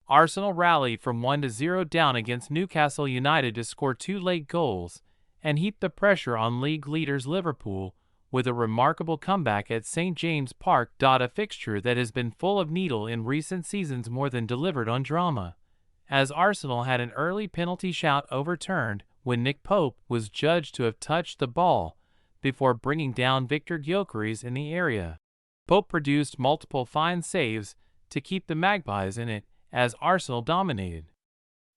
Arsenal rallied from 1-0 down against Newcastle United to score 2 late goals and heaped the pressure on league leaders Liverpool with a remarkable comeback at St James Park. A fixture that has been full of needle in recent seasons more than delivered on drama, as Arsenal had an early penalty shout overturned when Nick Pope was judged to have touched the ball before bringing down Victor Gyökeres in the area. Pope produced multiple fine saves to keep the Magpies in it as Arsenal dominated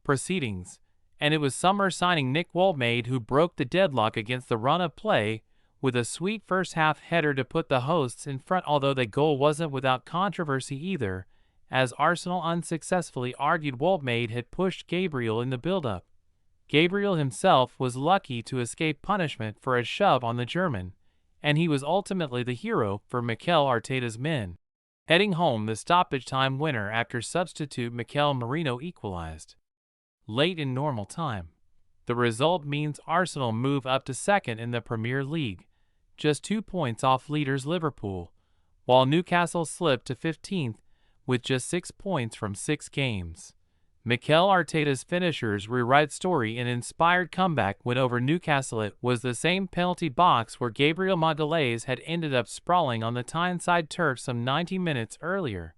proceedings, and it was summer signing Nick Woldmaid who broke the deadlock against the run of play with a sweet first-half header to put the hosts in front, although the goal wasn't without controversy either, as Arsenal unsuccessfully argued Woldmaid had pushed Gabriel in the build-up. Gabriel himself was lucky to escape punishment for a shove on the German, and he was ultimately the hero for Mikel Arteta's men. Heading home, the stoppage-time winner after substitute Saka Merino equalized late in normal time. The result means Arsenal move up to second in the Premier League, just 2 points off leaders Liverpool, while Newcastle slipped to 15th with just 6 points from 6 games. Mikel Arteta's finishers rewrite story in inspired comeback win over Newcastle. It was the same penalty box where Gabriel Magalhaes had ended up sprawling on the Tyneside turf some 90 minutes earlier.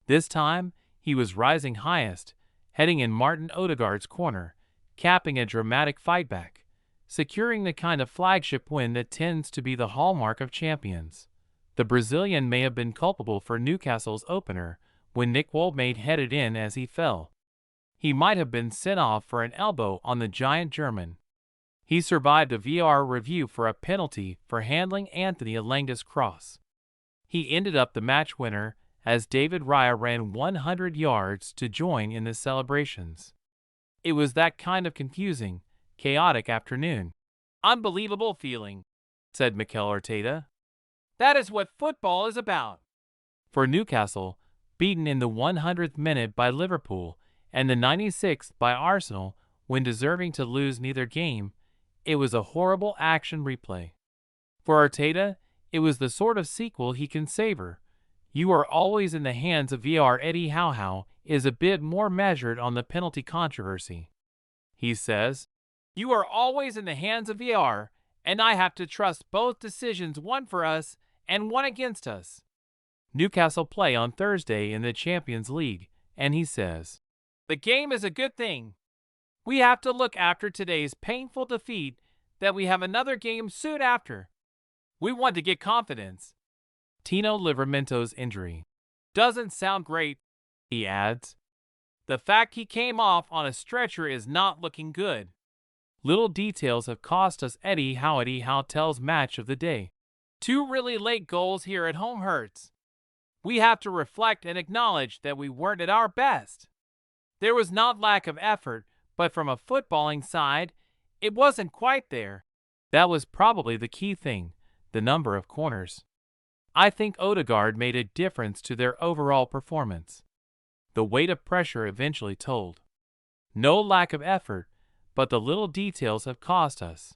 This time, he was rising highest, heading in Martin Odegaard's corner, capping a dramatic fightback, securing the kind of flagship win that tends to be the hallmark of champions. The Brazilian may have been culpable for Newcastle's opener when Nick Woldmaid headed in as he fell. He might have been sent off for an elbow on the giant German. He survived a VAR review for a penalty for handling Anthony Elanga's cross. He ended up the match winner as David Raya ran 100 yards to join in the celebrations. It was that kind of confusing, chaotic afternoon. "Unbelievable feeling," said Mikel Arteta. "That is what football is about." For Newcastle, beaten in the 100th minute by Liverpool and the 96th by Arsenal when deserving to lose neither game, it was a horrible action replay. For Arteta, it was the sort of sequel he can savor. You are always in the hands of VAR. Eddie Howe is a bit more measured on the penalty controversy. He says, "You are always in the hands of VAR, and I have to trust both decisions, one for us and one against us." Newcastle play on Thursday in the Champions League, and he says, "The game is a good thing. We have to look after today's painful defeat that we have another game soon after. We want to get confidence." Tino Livramento's injury doesn't sound great, he adds. The fact he came off on a stretcher is not looking good. Little details have cost us. Eddie Howe tells Match of the Day. 2 really late goals here at home hurts. We have to reflect and acknowledge that we weren't at our best. There was not lack of effort, but from a footballing side, it wasn't quite there. That was probably the key thing, the number of corners. I think Odegaard made a difference to their overall performance. The weight of pressure eventually told. No lack of effort, but the little details have cost us.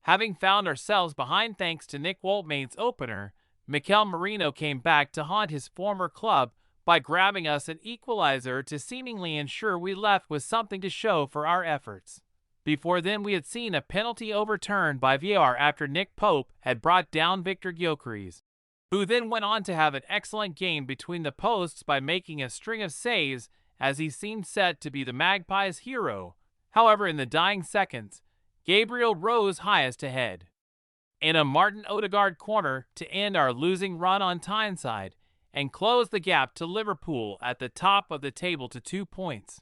Having found ourselves behind thanks to Nick Woldmaid's opener, Saka Merino came back to haunt his former club by grabbing us an equalizer to seemingly ensure we left with something to show for our efforts. Before then, we had seen a penalty overturned by VAR after Nick Pope had brought down Victor Gyökeres, who then went on to have an excellent game between the posts by making a string of saves as he seemed set to be the Magpies' hero. However, in the dying seconds, Gabriel rose highest ahead in a Martin Odegaard corner to end our losing run on Tyneside and close the gap to Liverpool at the top of the table to 2 points.